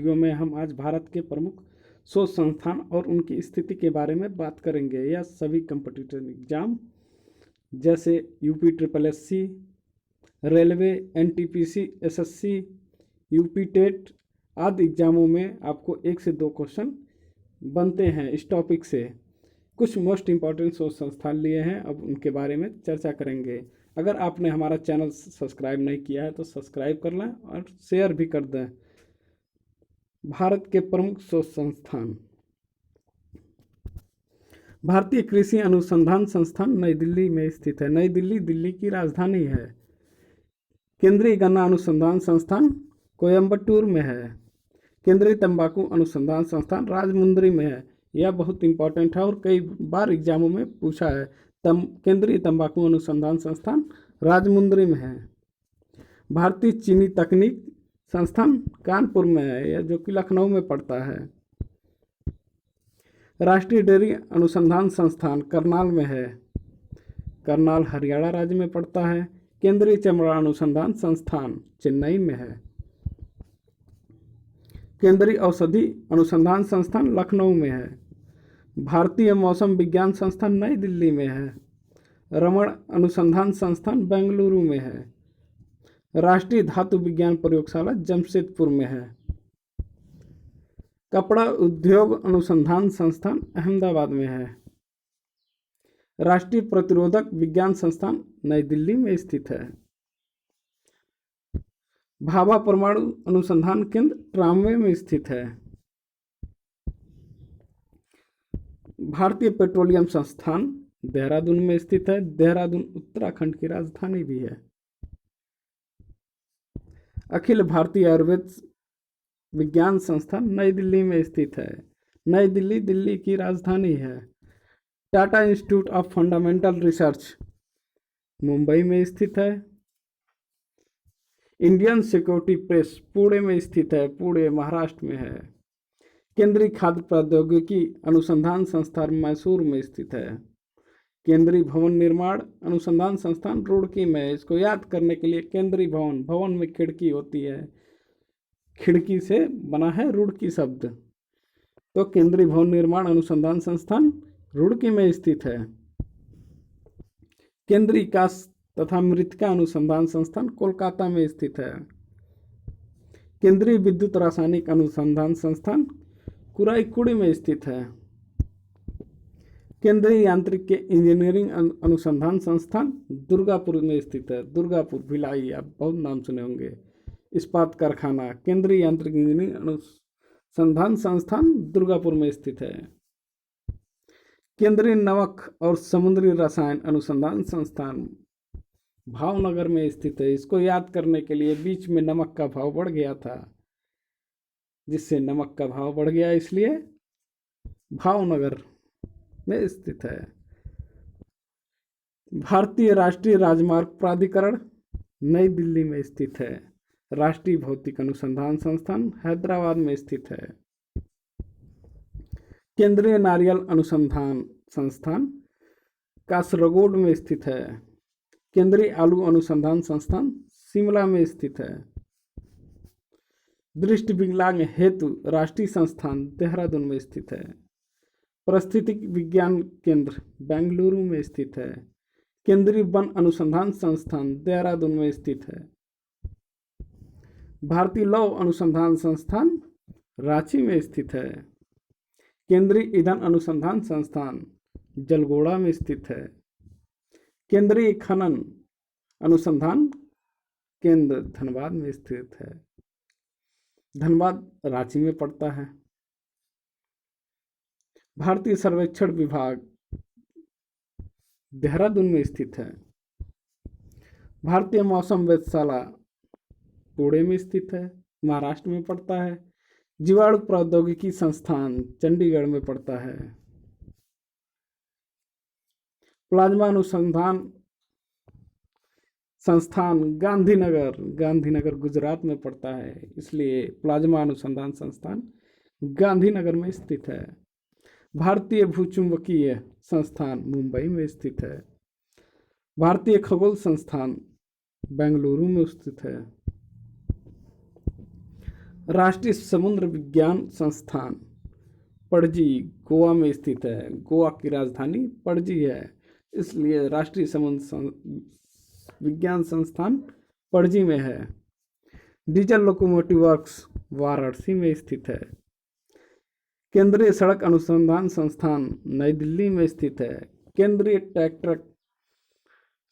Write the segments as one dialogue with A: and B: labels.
A: Video में हम आज भारत के प्रमुख शोध संस्थान और उनकी स्थिति के बारे में बात करेंगे। यह सभी कॉम्पिटिटिव एग्जाम जैसे UP triple SC, railway, NTPC, SSC, UP TET आदि एग्जामों में आपको 1 से 2 क्वेश्चन बनते हैं इस टॉपिक से। कुछ मोस्ट इम्पॉर्टेंट शोध संस्थान लिए हैं, अब उनके बारे में चर्चा करेंगे। अगर आपने हमारा चैनल सब्सक्राइब नहीं किया है तो सब्सक्राइब कर लें और शेयर भी कर दें। भारत के प्रमुख शोध संस्थान। भारतीय कृषि अनुसंधान संस्थान नई दिल्ली में स्थित है। नई दिल्ली दिल्ली की राजधानी है। केंद्रीय गन्ना अनुसंधान संस्थान कोयम्बटूर में है। केंद्रीय तंबाकू अनुसंधान संस्थान राजमुंद्री में है। यह बहुत इंपॉर्टेंट है और कई बार एग्जामों में पूछा है। केंद्रीय तंबाकू अनुसंधान संस्थान राजमुंद्री में है। भारतीय चीनी तकनीक संस्थान कानपुर में है, यह जो कि लखनऊ में पड़ता है। राष्ट्रीय डेयरी अनुसंधान संस्थान करनाल में है। करनाल हरियाणा राज्य में पड़ता है। केंद्रीय चमड़ा अनुसंधान संस्थान चेन्नई में है। केंद्रीय औषधि अनुसंधान संस्थान लखनऊ में है। भारतीय मौसम विज्ञान संस्थान नई दिल्ली में है। रमण अनुसंधान संस्थान बेंगलुरु में है। राष्ट्रीय धातु विज्ञान प्रयोगशाला जमशेदपुर में है। कपड़ा उद्योग अनुसंधान संस्थान अहमदाबाद में है। राष्ट्रीय प्रतिरोधक विज्ञान संस्थान नई दिल्ली में स्थित है। भाभा परमाणु अनुसंधान केंद्र ट्रामवे में स्थित है। भारतीय पेट्रोलियम संस्थान देहरादून में स्थित है। देहरादून उत्तराखंड की राजधानी भी है। अखिल भारतीय आयुर्वेद विज्ञान संस्थान नई दिल्ली में स्थित है। नई दिल्ली दिल्ली की राजधानी है। Tata institute of fundamental research Mumbai में स्थित है। इंडियन सिक्योरिटी प्रेस पुणे में स्थित है, पुणे महाराष्ट्र में है। केंद्रीय खाद्य प्रौद्योगिकी अनुसंधान संस्थान मैसूर में स्थित है। केंद्रीय भवन निर्माण अनुसंधान संस्थान रुड़की में। इसको याद करने के लिए केंद्रीय भवन, भवन में खिड़की होती है, खिड़की से बना है रुड़की शब्द, तो केंद्रीय भवन निर्माण अनुसंधान संस्थान रुड़की में स्थित है। केंद्रीय कांस्य तथा मृत्तिका अनुसंधान संस्थान कोलकाता में स्थित है। केंद्रीय विद्युत रासायनिक अनुसंधान संस्थान कुराईकुड़ी में स्थित है। केंद्रीय यांत्रिक इंजीनियरिंग अनुसंधान संस्थान दुर्गापुर में स्थित है। दुर्गापुर भिलाई आप बहुत नाम सुने होंगे। इस्पात कारखाना केंद्रीय यांत्रिक इंजीनियरिंग अनुसंधान संस्थान दुर्गापुर में स्थित है। केंद्रीय नमक और समुद्री रसायन अनुसंधान संस्थान भावनगर में स्थित है। इसको याद करने के लिए बीच में नमक का भाव बढ़ गया था, जिससे नमक का भाव बढ़ गया, इसलिए भावनगर में स्थित है। भारतीय राष्ट्रीय राजमार्ग प्राधिकरण नई दिल्ली में स्थित है। राष्ट्रीय भौतिक अनुसंधान संस्थान हैदराबाद में स्थित है। केंद्रीय नारियल अनुसंधान संस्थान कासरगोड में स्थित है। केंद्रीय आलू अनुसंधान संस्थान शिमला में स्थित है। दृष्टि विकलांग हेतु राष्ट्रीय संस्थान देहरादून में स्थित है। परिस्थितिक विज्ञान केंद्र बेंगलुरु में स्थित है। केंद्रीय वन अनुसंधान संस्थान देहरादून में स्थित है। भारतीय लौह अनुसंधान संस्थान रांची में स्थित है। केंद्रीय ईंधन अनुसंधान संस्थान जलगोड़ा में स्थित है। केंद्रीय खनन अनुसंधान केंद्र धनबाद में स्थित है। धनबाद रांची में पड़ता है। भारतीय सर्वेक्षण विभाग देहरादून में स्थित है। भारतीय मौसम वेधशाला पुणे में स्थित है, महाराष्ट्र में पड़ता है। जीवाणु प्रौद्योगिकी संस्थान चंडीगढ़ में पड़ता है। प्लाज्मा अनुसंधान संस्थान गांधीनगर गुजरात में पड़ता है, इसलिए प्लाज्मा अनुसंधान संस्थान गांधीनगर में स्थित है। भारतीय भूचुंबकीय संस्थान मुंबई में स्थित है। भारतीय खगोल संस्थान बेंगलुरु में स्थित है। राष्ट्रीय समुद्र विज्ञान संस्थान पणजी गोवा में स्थित है। गोवा की राजधानी पणजी है, इसलिए राष्ट्रीय विज्ञान संस्थान पणजी में है। डीजल लोकोमोटिव वर्क्स वाराणसी में स्थित है। केंद्रीय सड़क अनुसंधान संस्थान नई दिल्ली में स्थित है। केंद्रीय ट्रैक्टर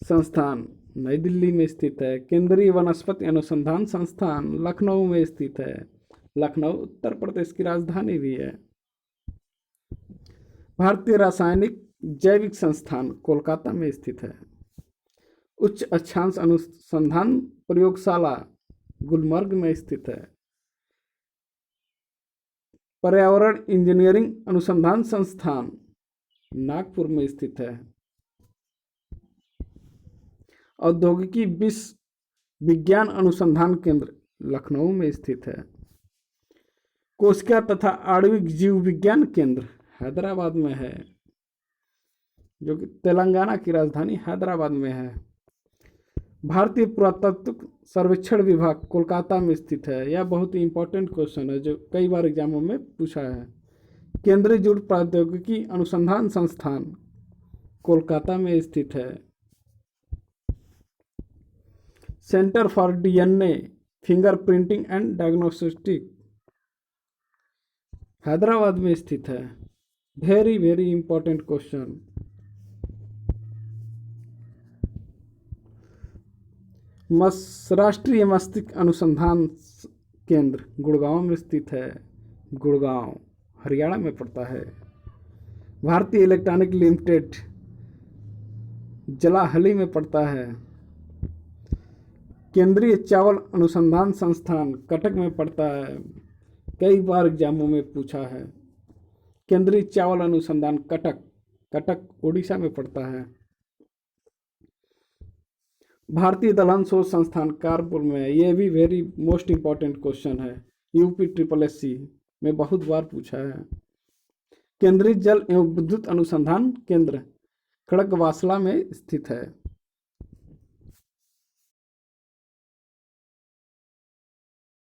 A: संस्थान नई दिल्ली में स्थित है। केंद्रीय वनस्पति अनुसंधान संस्थान लखनऊ में स्थित है। लखनऊ उत्तर प्रदेश की राजधानी भी है। भारतीय रासायनिक जैविक संस्थान कोलकाता में स्थित है। उच्च अक्षांश अनुसंधान प्रयोगशाला गुलमर्ग में स्थित है। पर्यावरण इंजीनियरिंग अनुसंधान संस्थान नागपुर में स्थित है। औद्योगिकी विज्ञान अनुसंधान केंद्र लखनऊ में स्थित है। कोशिका तथा आणविक जीव विज्ञान केंद्र हैदराबाद में है, जो कि तेलंगाना की राजधानी हैदराबाद में है। भारतीय पुरातत्व सर्वेक्षण विभाग कोलकाता में स्थित है। यह बहुत ही इंपॉर्टेंट क्वेश्चन है जो कई बार एग्जामों में पूछा है। केंद्रीय जूट प्रौद्योगिकी अनुसंधान संस्थान कोलकाता में स्थित है। Centre for DNA finger printing and diagnostic Hyderabad में स्थित है। Very very important question. राष्ट्रीय मस्तिष्क अनुसंधान केंद्र गुड़गांव में स्थित है। गुड़गांव हरियाणा में पड़ता है। भारतीय इलेक्ट्रॉनिक लिमिटेड जलाहली में पड़ता है। केंद्रीय चावल अनुसंधान संस्थान कटक में पड़ता है, कई बार एग्जामों में पूछा है। केंद्रीय चावल अनुसंधान कटक उड़ीसा में पड़ता है। भारतीय दलहन शोध संस्थान कानपुर में, ये भी वेरी मोस्ट इंपॉर्टेंट क्वेश्चन है, UPSSC में बहुत बार पूछा है। केंद्रीय जल एवं विद्युत अनुसंधान केंद्र खड़गवासला में स्थित है।